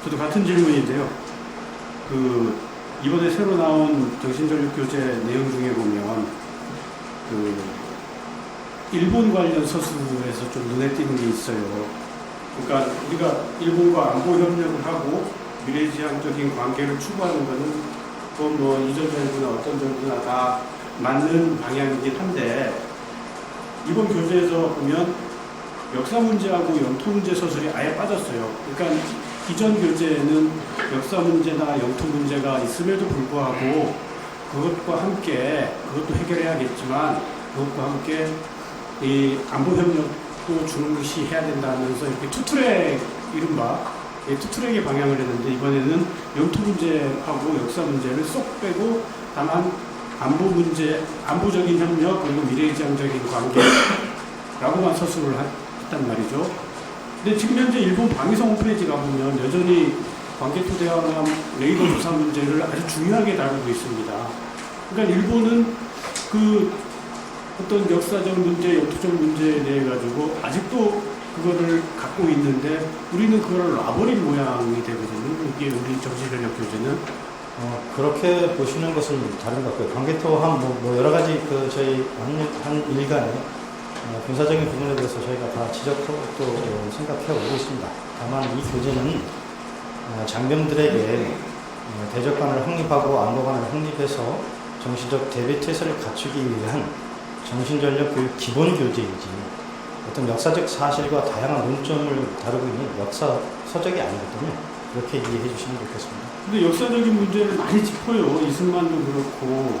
저도 같은 질문인데요. 이번에 새로 나온 정신전력교재 내용 중에 보면 일본 관련 서술에서 좀 눈에 띄는 게 있어요. 그러니까 우리가 일본과 안보 협력을 하고 미래지향적인 관계를 추구하는 것은 그건 뭐 이전 정부나 어떤 정부나 다 맞는 방향이긴 한데, 이번 교재에서 보면 역사 문제하고 영토 문제 서술이 아예 빠졌어요. 그러니까 이전 교재에는 역사 문제나 영토 문제가 있음에도 불구하고 그것과 함께, 그것도 해결해야겠지만 그것과 함께 이 안보 협력도 중시해야 된다면서 이렇게 투트랙, 이른바 투트랙의 방향을 했는데, 이번에는 영토 문제하고 역사 문제를 쏙 빼고 다만 안보 문제, 안보적인 협력 그리고 미래지향적인 관계라고만 서술을 했단 말이죠. 근데 지금 현재 일본 방위성 홈페이지 가보면 여전히 광개토 대왕함 레이더 조사 문제를 아주 중요하게 다루고 있습니다. 그러니까 일본은 어떤 역사적 문제, 영토적 문제에 대해 가지고 아직도 그거를 갖고 있는데 우리는 그걸 놔버린 모양이 되거든요. 이게 우리 정신전력 교재는. 그렇게 보시는 것은 다른 것 같고요. 광개토함 여러 가지 저희 한 일간의 군사적인 부분에 대해서 저희가 다 지적하고 또 생각해 오고 있습니다. 다만 이 교재는 장병들에게 대적관을 확립하고 안보관을 확립해서 정신적 대비태세를 갖추기 위한 정신전력 교육 기본 교재이지 어떤 역사적 사실과 다양한 논점을 다루고 있는 역사 서적이 아니거든요. 그렇게 이해해 주시면 좋겠습니다. 근데 역사적인 문제를 많이 짚어요. 이승만도 그렇고,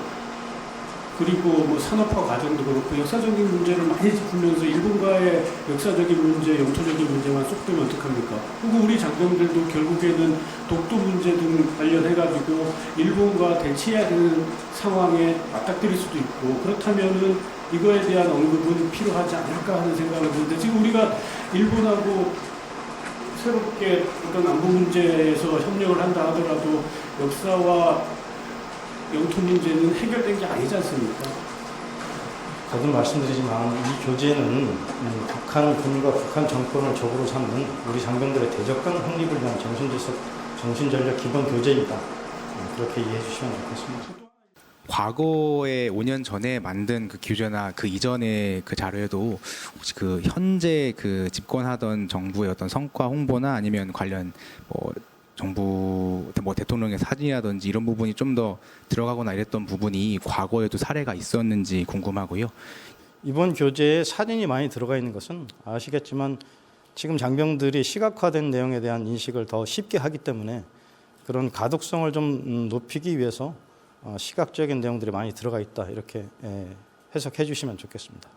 그리고 뭐 산업화 과정도 그렇고, 역사적인 문제를 많이 짚으면서 일본과의 역사적인 문제, 영토적인 문제만 쏙 빼면 어떡합니까? 그리고 우리 장병들도 결국에는 독도 문제 등 관련해가지고 일본과 대치해야 되는 상황에 맞닥뜨릴 수도 있고, 그렇다면은 이거에 대한 언급은 필요하지 않을까 하는 생각을 드는데, 지금 우리가 일본하고 새롭게 어떤 안보 문제에서 협력을 한다 하더라도 역사와 영토 문제는 해결된 게 아니지 않습니까? 거듭 말씀드리지만 이 교재는 북한군과 북한 정권을 적으로 삼는 우리 장병들의 대적관 확립을 위한 정신전력 기본 교재입니다. 그렇게 이해해 주시면 좋겠습니다. 과거에 5년 전에 만든 그 교재나 그 이전의 그 자료에도 혹시 그 현재 그 집권하던 정부의 어떤 성과 홍보나 아니면 관련 정부 대통령의 사진이라든지 이런 부분이 좀 더 들어가거나 이랬던 부분이 과거에도 사례가 있었는지 궁금하고요. 이번 교재에 사진이 많이 들어가 있는 것은 아시겠지만 지금 장병들이 시각화된 내용에 대한 인식을 더 쉽게 하기 때문에 그런 가독성을 좀 높이기 위해서 시각적인 내용들이 많이 들어가 있다, 이렇게 해석해 주시면 좋겠습니다.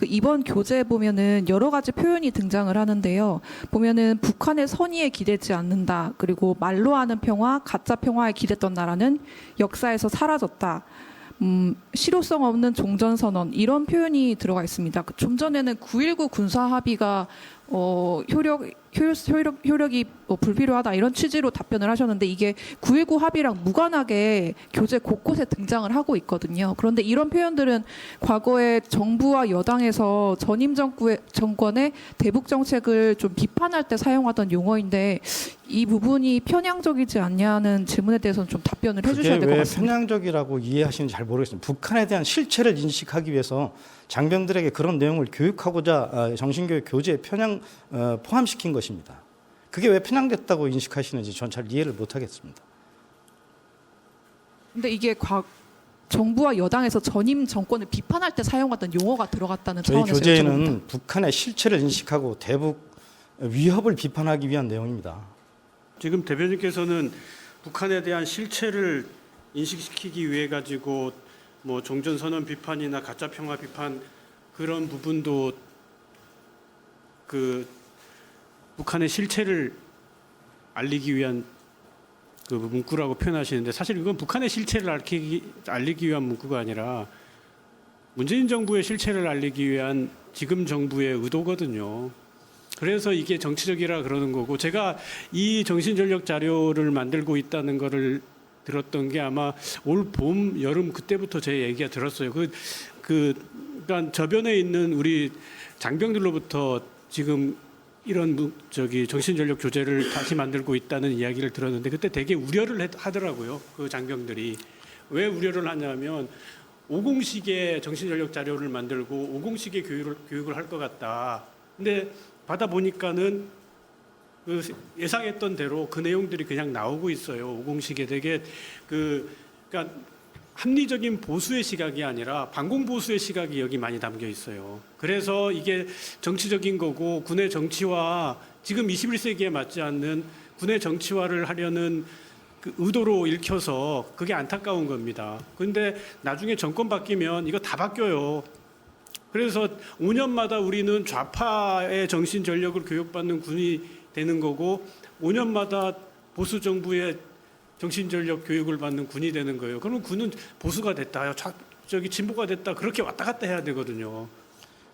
이번 교재에 보면은 여러 가지 표현이 등장을 하는데요. 보면은 북한의 선의에 기대지 않는다. 그리고 말로 하는 평화, 가짜 평화에 기댔던 나라는 역사에서 사라졌다. 실효성 없는 종전선언, 이런 표현이 들어가 있습니다. 좀 전에는 9.19 군사합의가 효력이 불필요하다, 이런 취지로 답변을 하셨는데, 이게 9.19 합의랑 무관하게 교재 곳곳에 등장을 하고 있거든요. 그런데 이런 표현들은 과거에 정부와 여당에서 전임 정권의 대북 정책을 좀 비판할 때 사용하던 용어인데, 이 부분이 편향적이지 않냐는 질문에 대해서는 좀 답변을 해주셔야 될 것 같습니다. 그게 왜 편향적이라고 이해하시는지 잘 모르겠습니다. 북한에 대한 실체를 인식하기 위해서 장병들에게 그런 내용을 교육하고자 정신교육 교재에 포함시킨 것입니다. 그게 왜 편향됐다고 인식하시는지 전 잘 이해를 못하겠습니다. 근데 이게 정부와 여당에서 전임 정권을 비판할 때 사용하던 용어가 들어갔다는 저희 차원에서 교재에는 여쭤봅니다. 북한의 실체를 인식하고 대북 위협을 비판하기 위한 내용입니다. 지금 대변인께서는 북한에 대한 실체를 인식시키기 위해 가지고 뭐 종전선언 비판이나 가짜 평화 비판, 그런 부분도 북한의 실체를 알리기 위한 그 문구라고 표현하시는데, 사실 이건 북한의 실체를 알리기 위한 문구가 아니라 문재인 정부의 실체를 알리기 위한 지금 정부의 의도거든요. 그래서 이게 정치적이라 그러는 거고, 제가 이 정신전력 자료를 만들고 있다는 거를 들었던 게 아마 올 봄, 여름 그때부터 제 얘기가 들었어요. 그러니까 저변에 있는 우리 장병들로부터 지금 이런 정신전력 교재를 다시 만들고 있다는 이야기를 들었는데 그때 되게 우려를 하더라고요. 그 장병들이. 왜 우려를 하냐면 50식의 정신전력 자료를 만들고 50식의 교육을 할 것 같다. 근데 받아보니까는 그 예상했던 대로 그 내용들이 그냥 나오고 있어요. 50식에 되게 그러니까 합리적인 보수의 시각이 아니라 반공보수의 시각이 여기 많이 담겨 있어요. 그래서 이게 정치적인 거고 군의 정치화, 지금 21세기에 맞지 않는 군의 정치화를 하려는 그 의도로 읽혀서 그게 안타까운 겁니다. 그런데 나중에 정권 바뀌면 이거 다 바뀌어요. 그래서 5년마다 우리는 좌파의 정신 전력을 교육받는 군이 되는 거고 5년마다 보수 정부의 정신전력 교육을 받는 군이 되는 거예요. 그러면 군은 보수가 됐다, 진보가 됐다 그렇게 왔다 갔다 해야 되거든요.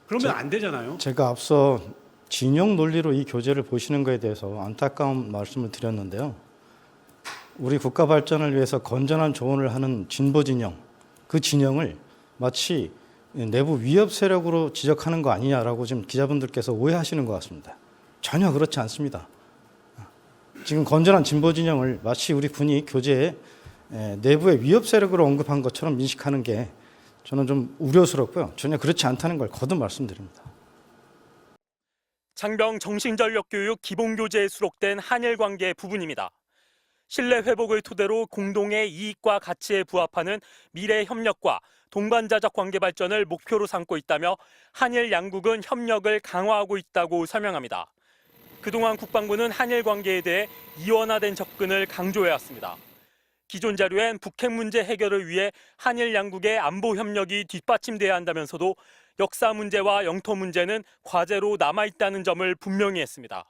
그러면 안 되잖아요. 제가 앞서 진영 논리로 이 교재를 보시는 것에 대해서 안타까운 말씀을 드렸는데요. 우리 국가 발전을 위해서 건전한 조언을 하는 진보 진영, 그 진영을 마치 내부 위협 세력으로 지적하는 거 아니냐라고 지금 기자분들께서 오해하시는 것 같습니다. 전혀 그렇지 않습니다. 지금 건전한 진보 진영을 마치 우리 군이 교재에 내부의 위협 세력으로 언급한 것처럼 인식하는 게 저는 좀 우려스럽고요. 전혀 그렇지 않다는 걸 거듭 말씀드립니다. 장병 정신전력교육 기본교재에 수록된 한일 관계 부분입니다. 신뢰 회복을 토대로 공동의 이익과 가치에 부합하는 미래 협력과 동반자적 관계 발전을 목표로 삼고 있다며 한일 양국은 협력을 강화하고 있다고 설명합니다. 그동안 국방부는 한일 관계에 대해 이원화된 접근을 강조해왔습니다. 기존 자료엔 북핵 문제 해결을 위해 한일 양국의 안보 협력이 뒷받침돼야 한다면서도 역사 문제와 영토 문제는 과제로 남아있다는 점을 분명히 했습니다.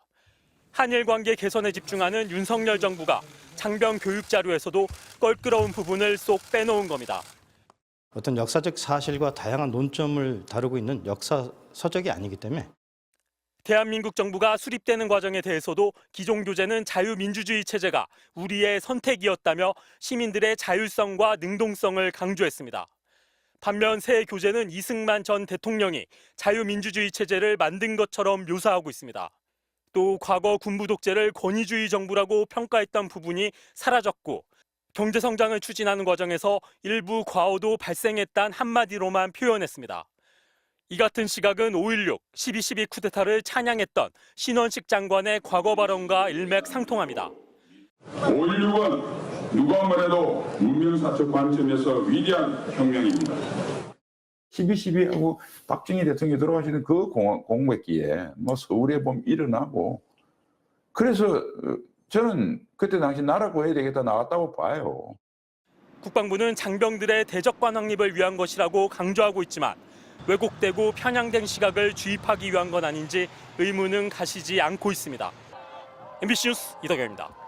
한일 관계 개선에 집중하는 윤석열 정부가 장병 교육 자료에서도 껄끄러운 부분을 쏙 빼놓은 겁니다. 어떤 역사적 사실과 다양한 논점을 다루고 있는 역사 서적이 아니기 때문에 대한민국 정부가 수립되는 과정에 대해서도 기존 교재는 자유민주주의 체제가 우리의 선택이었다며 시민들의 자율성과 능동성을 강조했습니다. 반면 새 교재는 이승만 전 대통령이 자유민주주의 체제를 만든 것처럼 묘사하고 있습니다. 또 과거 군부 독재를 권위주의 정부라고 평가했던 부분이 사라졌고 경제성장을 추진하는 과정에서 일부 과오도 발생했다는 한마디로만 표현했습니다. 이 같은 시각은 5.16, 12.12 쿠데타를 찬양했던 신원식 장관의 과거 발언과 일맥상통합니다. 5.16은 누가 뭐래도 문명사적 관점에서 위대한 혁명입니다. 12.12하고 박정희 대통령이 돌아가시는 그 공백기에 뭐 서울에 보면 일어나고 그래서 저는 그때 당시 나라 구해야 되겠다 나왔다고 봐요. 국방부는 장병들의 대적관 확립을 위한 것이라고 강조하고 있지만 왜곡되고 편향된 시각을 주입하기 위한 건 아닌지 의문은 가시지 않고 있습니다. MBC 뉴스 이덕영입니다.